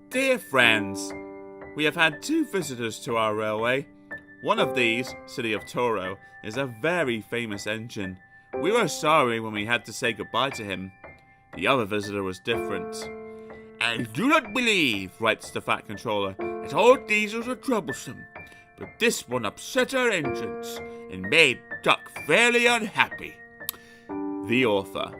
Dear friends, we have had 2 visitors to our railway. One of these, City of Truro, is a very famous engine. We were sorry when we had to say goodbye to him. The other visitor was different. I do not believe, writes the Fat Controller, that all diesels are troublesome, but this one upset our engines and made Duck fairly unhappy. The author.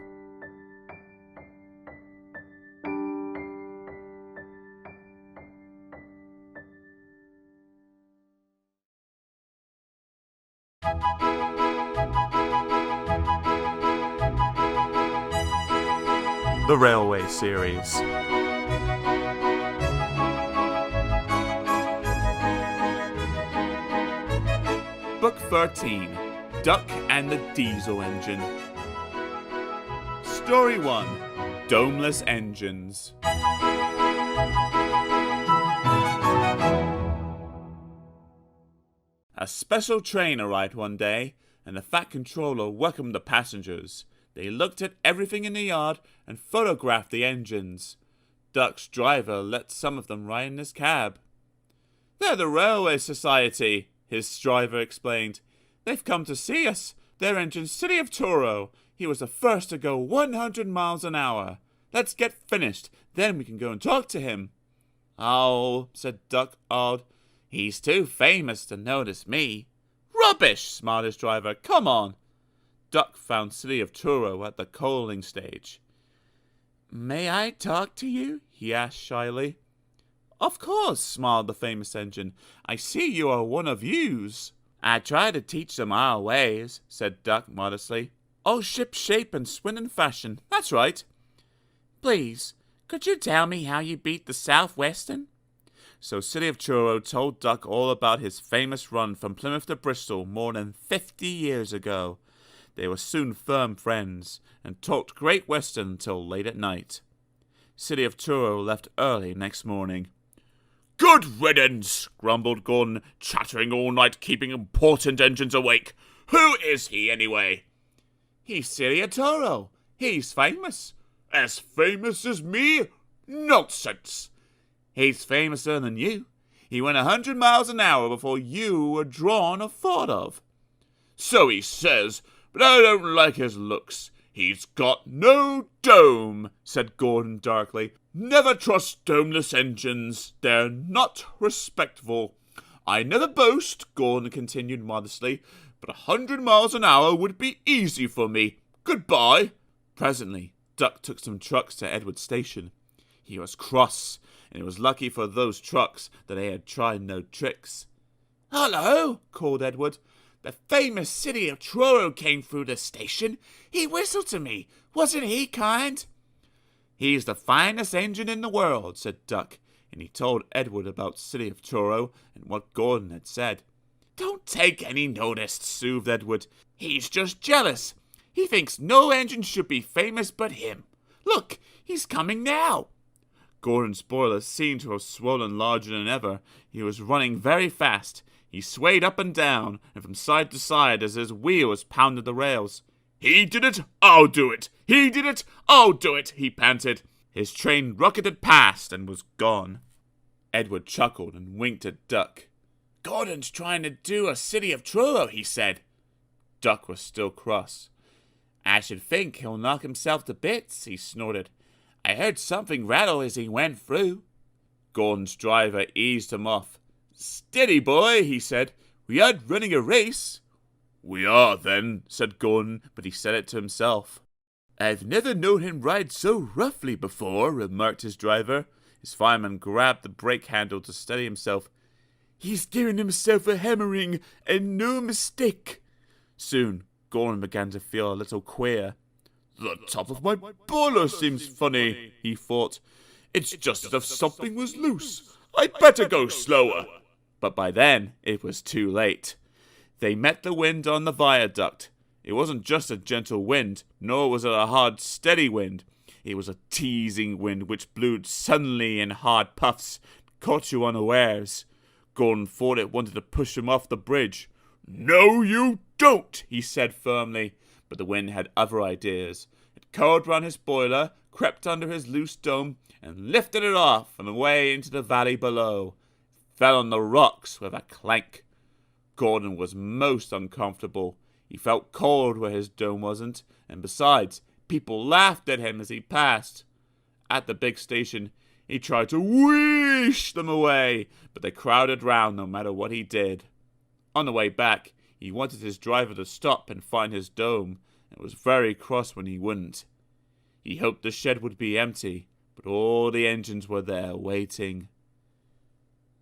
The Railway Series. Book 13, Duck and the Diesel Engine. Story 1, Domeless Engines. A special train arrived one day, and the Fat Controller welcomed the passengers. They looked at everything in the yard and photographed the engines. Duck's driver let some of them ride in his cab. "They're the Railway Society," his driver explained. "They've come to see us. Their engine's City of Truro. He was the first to go 100 miles an hour. Let's get finished, then we can go and talk to him." "Oh," said Duck, awed. "He's too famous to notice me." "Rubbish," smiled his driver. "Come on." Duck found City of Truro at the coaling stage. "May I talk to you?" he asked shyly. "Of course," smiled the famous engine. "I see you are one of yous." "I try to teach them our ways," said Duck modestly. "All ship shape and swing in fashion. That's right." "Please, could you tell me how you beat the Southwestern?" So City of Truro told Duck all about his famous run from Plymouth to Bristol more than 50 years ago. They were soon firm friends, and talked Great Western until late at night. City of Truro left early next morning. "Good riddance," grumbled Gordon, "chattering all night, keeping important engines awake. Who is he, anyway?" "He's City of Truro. He's famous." "As famous as me? Nonsense." "He's famouser than you. He went 100 miles an hour before you were drawn or thought of." "So he says, but I don't like his looks. He's got no dome," said Gordon darkly. "Never trust domeless engines. They're not respectful." "I never boast," Gordon continued modestly, "but 100 miles an hour would be easy for me. Goodbye." Presently, Duck took some trucks to Edward Station. He was cross, and it was lucky for those trucks that they had tried no tricks. "Hello," called Edward. "The famous City of Truro came through the station. He whistled to me. Wasn't he kind?" "He's the finest engine in the world," said Duck, and he told Edward about City of Truro and what Gordon had said. "Don't take any notice," soothed Edward. "He's just jealous. He thinks no engine should be famous but him. Look, he's coming now." Gordon's boiler seemed to have swollen larger than ever. He was running very fast. He swayed up and down, and from side to side as his wheels pounded the rails. "He did it, I'll do it! He did it, I'll do it!" he panted. His train rocketed past and was gone. Edward chuckled and winked at Duck. "Gordon's trying to do a City of Truro," he said. Duck was still cross. "I should think he'll knock himself to bits," he snorted. "I heard something rattle as he went through." Gordon's driver eased him off. "Steady, boy," he said. "We aren't running a race." "We are, then," said Gordon, but he said it to himself. "I've never known him ride so roughly before," remarked his driver. His fireman grabbed the brake handle to steady himself. "He's given himself a hammering, and no mistake." Soon, Gordon began to feel a little queer. The top of my boiler seems funny, he thought. It's just as if something was loose. I'd better go slower. But by then, it was too late. They met the wind on the viaduct. It wasn't just a gentle wind, nor was it a hard, steady wind. It was a teasing wind which blew suddenly in hard puffs, caught you unawares. Gordon thought it wanted to push him off the bridge. No, you don't, he said firmly. But the wind had other ideas. It curled round his boiler, crept under his loose dome, and lifted it off and away into the valley below. It fell on the rocks with a clank. Gordon was most uncomfortable. He felt cold where his dome wasn't, and besides, people laughed at him as he passed. At the big station, he tried to whoosh them away, but they crowded round no matter what he did. On the way back, he wanted his driver to stop and find his dome, and was very cross when he wouldn't. He hoped the shed would be empty, but all the engines were there waiting.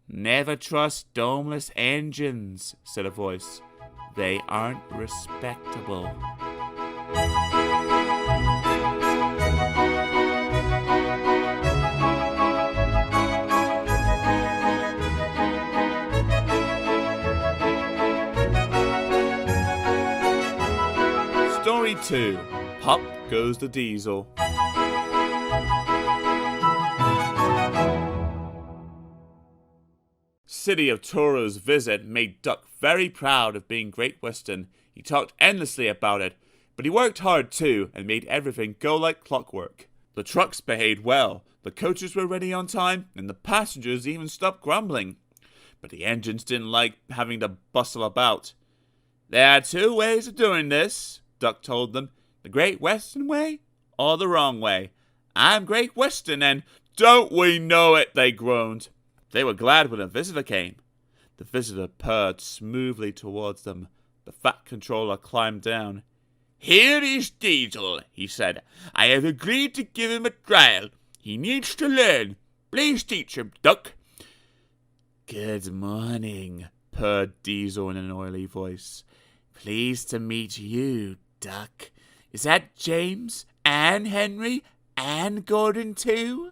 Never trust Domeless Engines, said a voice. They aren't respectable. Story 2. Pop Goes the Diesel. City of Truro's visit made Duck very proud of being Great Western. He talked endlessly about it, but he worked hard too and made everything go like clockwork. The trucks behaved well, the coaches were ready on time, and the passengers even stopped grumbling. But the engines didn't like having to bustle about. There are 2 ways of doing this, Duck told them. The Great Western way or the wrong way. I'm Great Western and don't we know it, they groaned. They were glad when a visitor came. The visitor purred smoothly towards them. The fat controller climbed down. Here is Diesel, he said. I have agreed to give him a trial. He needs to learn. Please teach him, Duck. Good morning, purred Diesel in an oily voice. Pleased to meet you, Duck. Is that James and Henry and Gordon too?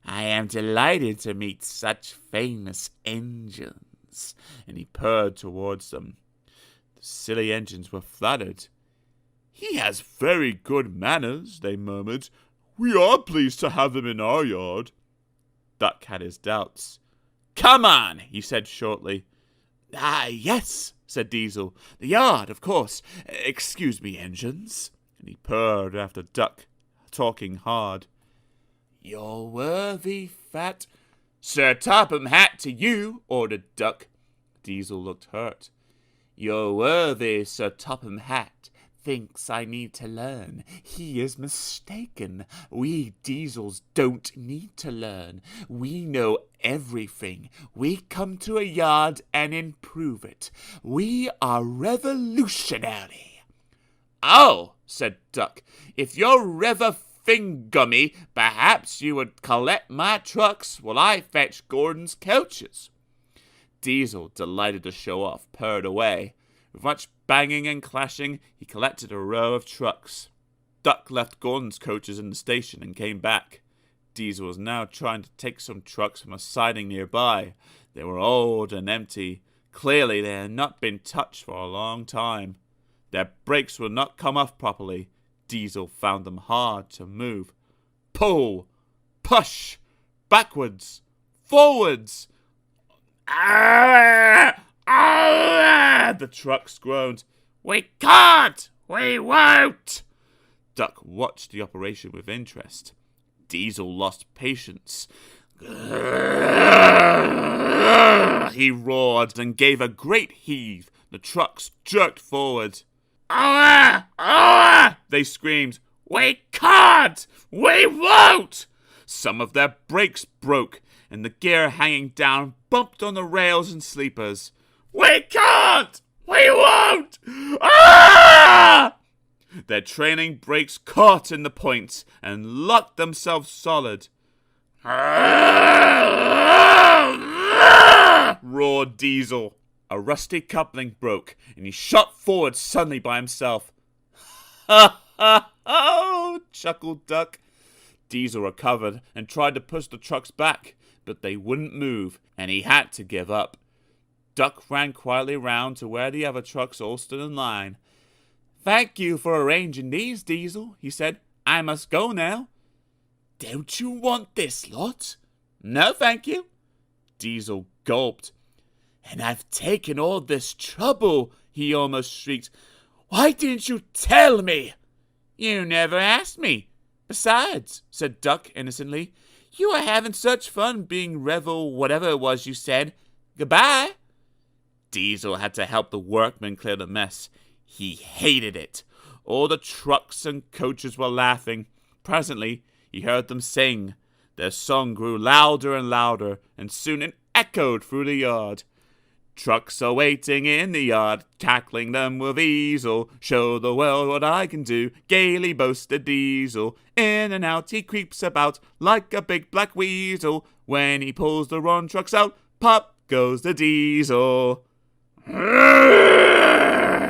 I am delighted to meet such famous engines. And he purred towards them. The silly engines were flattered. He has very good manners, they murmured. We are pleased to have him in our yard. Duck had his doubts. Come on, he said shortly. Yes, said Diesel. The yard, of course. Excuse me, engines. And he purred after Duck, talking hard. You're worthy, Fat. Sir Topham Hatt to you, ordered Duck. Diesel looked hurt. You're worthy, Sir Topham Hatt. Thinks I need to learn. He is mistaken. We Diesels don't need to learn. We know everything. We come to a yard and improve it. We are revolutionary. Oh, said Duck, if you're Gummy, perhaps you would collect my trucks while I fetch Gordon's coaches. Diesel, delighted to show off, purred away. With much banging and clashing, he collected a row of trucks. Duck left Gordon's coaches in the station and came back. Diesel was now trying to take some trucks from a siding nearby. They were old and empty. Clearly they had not been touched for a long time. Their brakes would not come off properly. Diesel found them hard to move. Pull! Push! Backwards! Forwards! Ah! Ah! The trucks groaned. We can't! We won't! Duck watched the operation with interest. Diesel lost patience. He roared and gave a great heave. The trucks jerked forward. They screamed. We can't! We won't! Some of their brakes broke, and the gear hanging down bumped on the rails and sleepers. We can't! We won't! Ah! Their trailing brakes caught in the points and locked themselves solid. Roared Diesel. A rusty coupling broke, and he shot forward suddenly by himself. Ha ha ha! chuckled Duck. Diesel recovered and tried to push the trucks back, but they wouldn't move, and he had to give up. Duck ran quietly round to where the other trucks all stood in line. "Thank you for arranging these, Diesel," he said. "I must go now." "Don't you want this lot?" "No, thank you." Diesel gulped. "And I've taken all this trouble," he almost shrieked. "Why didn't you tell me?" "You never asked me. Besides," said Duck innocently, "you were having such fun being revel whatever it was you said. Goodbye." Diesel had to help the workmen clear the mess. He hated it. All the trucks and coaches were laughing. Presently, he heard them sing. Their song grew louder and louder, and soon it echoed through the yard. "Trucks are waiting in the yard, tackling them with easel. Show the world what I can do," gaily boasted Diesel. In and out he creeps about like a big black weasel. When he pulls the wrong trucks out, pop goes the Diesel.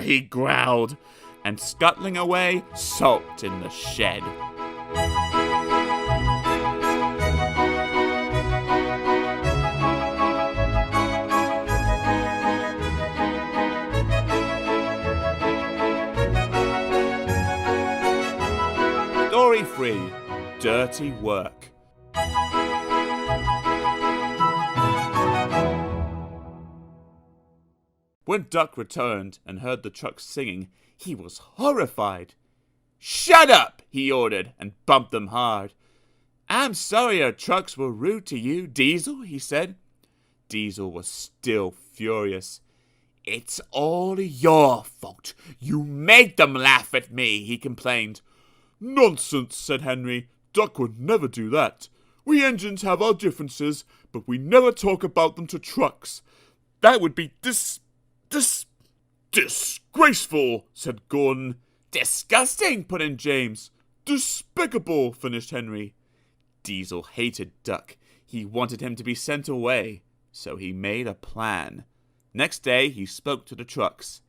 He growled, and scuttling away, sulked in the shed. Story 3. Dirty Work. When Duck returned and heard the trucks singing, he was horrified. "Shut up!" he ordered, and bumped them hard. "I'm sorry our trucks were rude to you, Diesel," he said. Diesel was still furious. "It's all your fault. You made them laugh at me," he complained. "Nonsense," said Henry. "Duck would never do that. We engines have our differences, but we never talk about them to trucks. That would be disgraceful," said Gordon. "Disgusting," put in James. "Despicable," finished Henry. Diesel hated Duck. He wanted him to be sent away, so he made a plan. Next day he spoke to the trucks.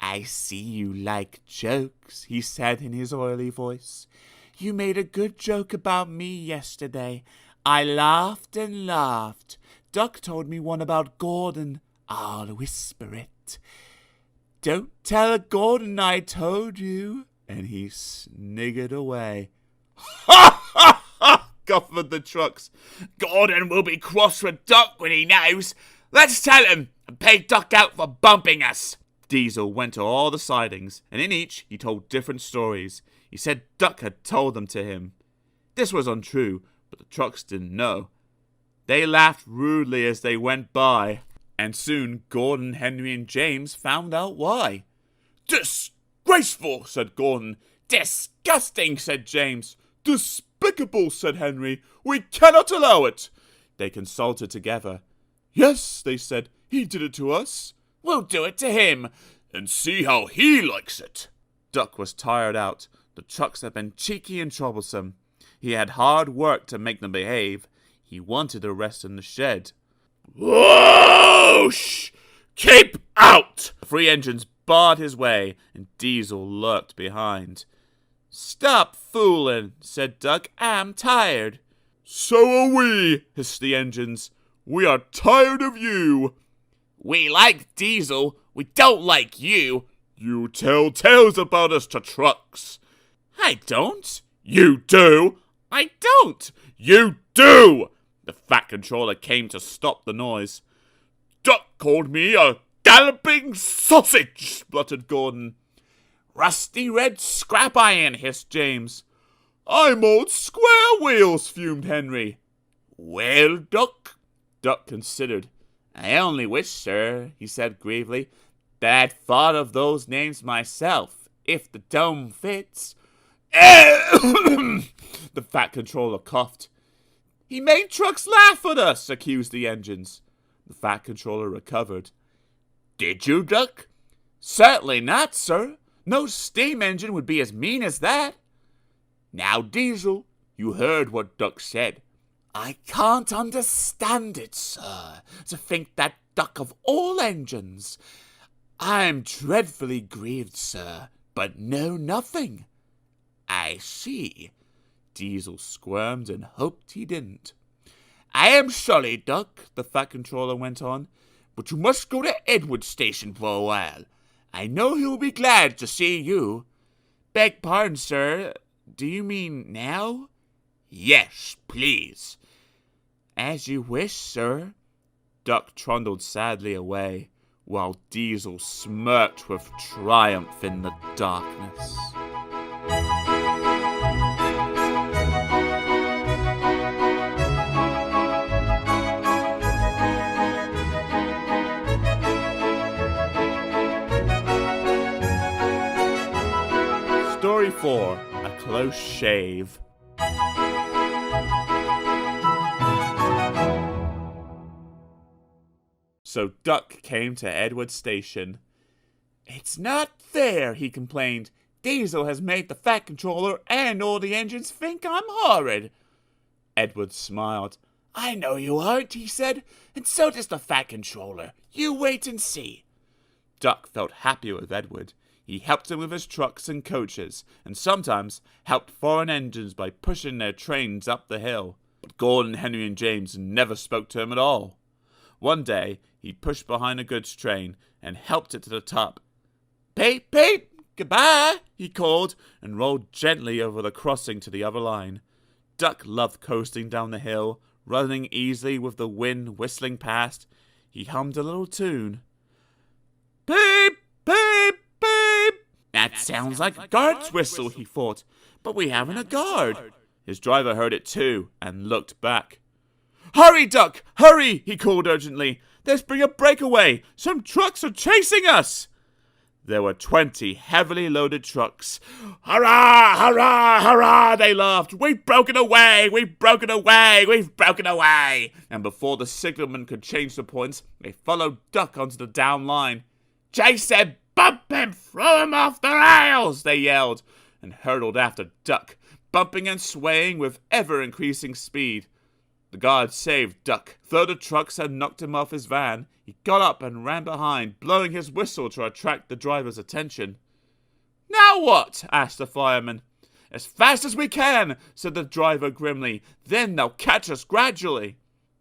"I see you like jokes," he said in his oily voice. "You made a good joke about me yesterday. I laughed and laughed. Duck told me one about Gordon. I'll whisper it. Don't tell Gordon I told you." And he sniggered away. "Ha ha ha!" guffawed the trucks. "Gordon will be cross with Duck when he knows. Let's tell him and pay Duck out for bumping us." Diesel went to all the sidings, and in each he told different stories. He said Duck had told them to him. This was untrue, but the trucks didn't know. They laughed rudely as they went by, and soon Gordon, Henry, and James found out why. "Disgraceful," said Gordon. "Disgusting," said James. "Despicable," said Henry. "We cannot allow it." They consulted together. "Yes," they said, "he did it to us. We'll do it to him, and see how he likes it." Duck was tired out. The trucks had been cheeky and troublesome. He had hard work to make them behave. He wanted a rest in the shed. "Whoosh! Keep out!" The 3 engines barred his way, and Diesel lurked behind. "Stop fooling," said Duck. "I'm tired." "So are we," hissed the engines. "We are tired of you." "We like Diesel. We don't like you." "You tell tales about us to trucks." "I don't." "You do." "I don't." "You do." The Fat Controller came to stop the noise. "Duck called me a galloping sausage," spluttered Gordon. "Rusty red scrap iron," hissed James. "I'm old square wheels," fumed Henry. "Well, Duck?" Duck considered. "I only wish, sir," he said gravely, "that I'd thought of those names myself, if the dome fits." The Fat Controller coughed. "He made trucks laugh at us," accused the engines. The Fat Controller recovered. "Did you, Duck?" "Certainly not, sir. No steam engine would be as mean as that." "Now, Diesel, you heard what Duck said." "I can't understand it, sir, to think that Duck of all engines. I'm dreadfully grieved, sir, but know nothing." I see. Diesel squirmed and hoped he didn't. I am sorry, Duck, the Fat Controller went on, but you must go to Edward Station for a while. I know he will be glad to see you. Beg pardon, sir. Do you mean now? Yes, please. As you wish, sir. Duck trundled sadly away, while Diesel smirked with triumph in the darkness. Story 4. A Close Shave. So Duck came to Edward Station. It's not fair, he complained. Diesel has made the Fat Controller and all the engines think I'm horrid. Edward smiled. I know you aren't, he said, and so does the Fat Controller. You wait and see. Duck felt happy with Edward. He helped him with his trucks and coaches, and sometimes helped foreign engines by pushing their trains up the hill. But Gordon, Henry, and James never spoke to him at all. One day, he pushed behind a goods train and helped it to the top. Peep, peep, goodbye, he called, and rolled gently over the crossing to the other line. Duck loved coasting down the hill, running easily with the wind whistling past. He hummed a little tune. Peep, peep, peep. That sounds like a guard's whistle, he thought, but we haven't a guard. His driver heard it too and looked back. Hurry, Duck, hurry, he called urgently. There's been a breakaway. Some trucks are chasing us. There were 20 heavily loaded trucks. Hurrah, hurrah, hurrah, they laughed. We've broken away, we've broken away, we've broken away. And before the signalman could change the points, they followed Duck onto the down line. Chase them, bump him, throw him off the rails, they yelled, and hurtled after Duck, bumping and swaying with ever-increasing speed. The guard saved Duck. Though the trucks had knocked him off his van, he got up and ran behind, blowing his whistle to attract the driver's attention. Now what? Asked the fireman. As fast as we can, said the driver grimly. Then they'll catch us gradually.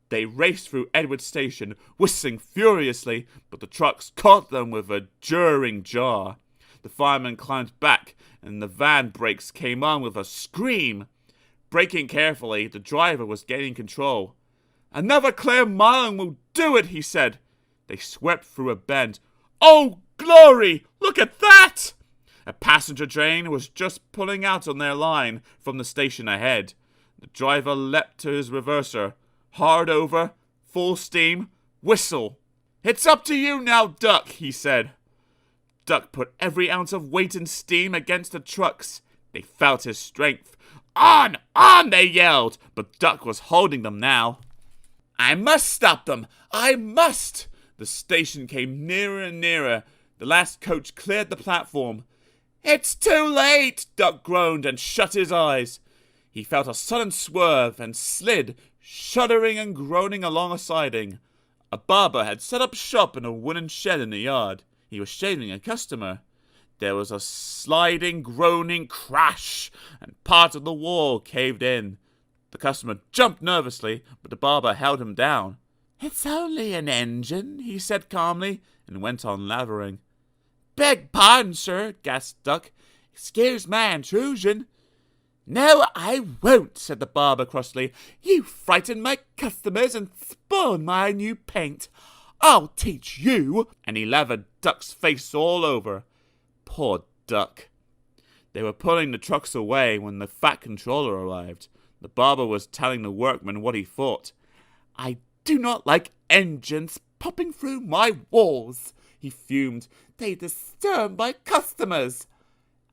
They raced through Edward Station, whistling furiously, but the trucks caught them with a jarring jar. The fireman climbed back, and the van brakes came on with a scream. Braking carefully, the driver was gaining control. Another clear mile and we'll do it, he said. They swept through a bend. Oh, glory! Look at that! A passenger train was just pulling out on their line from the station ahead. The driver leapt to his reverser. Hard over, full steam, whistle. It's up to you now, Duck, he said. Duck put every ounce of weight and steam against the trucks. They felt his strength. On! On! They yelled, but Duck was holding them now. I must stop them! I must! The station came nearer and nearer. The last coach cleared the platform. It's too late! Duck groaned and shut his eyes. He felt a sudden swerve and slid, shuddering and groaning along a siding. A barber had set up shop in a wooden shed in the yard. He was shaving a customer. There was a sliding, groaning crash, and part of the wall caved in. The customer jumped nervously, but the barber held him down. It's only an engine, he said calmly, and went on lathering. Beg pardon, sir, gasped Duck. Excuse my intrusion. No, I won't, said the barber crossly. You frighten my customers and spoil my new paint. I'll teach you. And he lathered Duck's face all over. Poor Duck. They were pulling the trucks away when the Fat Controller arrived. The barber was telling the workmen what he thought. I do not like engines popping through my walls, he fumed. They disturb my customers.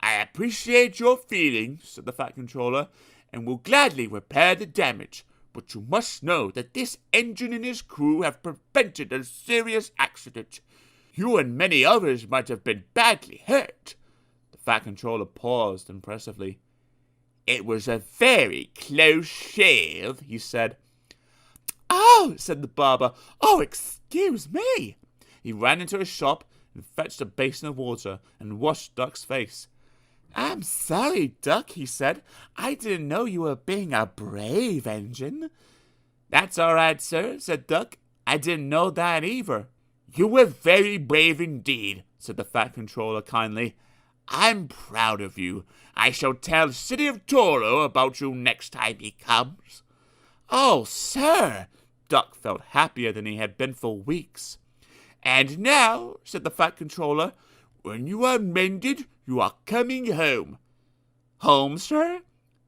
I appreciate your feelings, said the Fat Controller, and will gladly repair the damage. But you must know that this engine and his crew have prevented a serious accident. You and many others might have been badly hurt. The Fat Controller paused impressively. It was a very close shave, he said. Oh, said the barber. Oh, excuse me. He ran into his shop and fetched a basin of water and washed Duck's face. I'm sorry, Duck, he said. I didn't know you were being a brave engine. That's all right, sir, said Duck. I didn't know that either. You were very brave indeed, said the Fat Controller kindly. I'm proud of you. I shall tell City of Truro about you next time he comes. Oh, sir! Duck felt happier than he had been for weeks. And now, said the Fat Controller, when you are mended, you are coming home. Home, sir?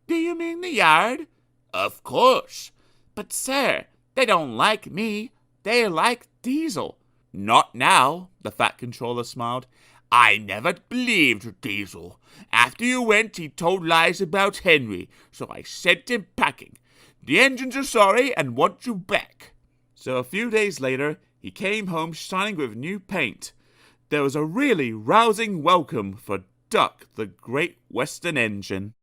Do you mean the yard? Of course. But, sir, they don't like me. They like Diesel. Not now, the Fat Controller smiled. I never believed Diesel. After you went, he told lies about Henry, so I sent him packing. The engines are sorry and want you back. So a few days later, he came home shining with new paint. There was a really rousing welcome for Duck, the Great Western Engine.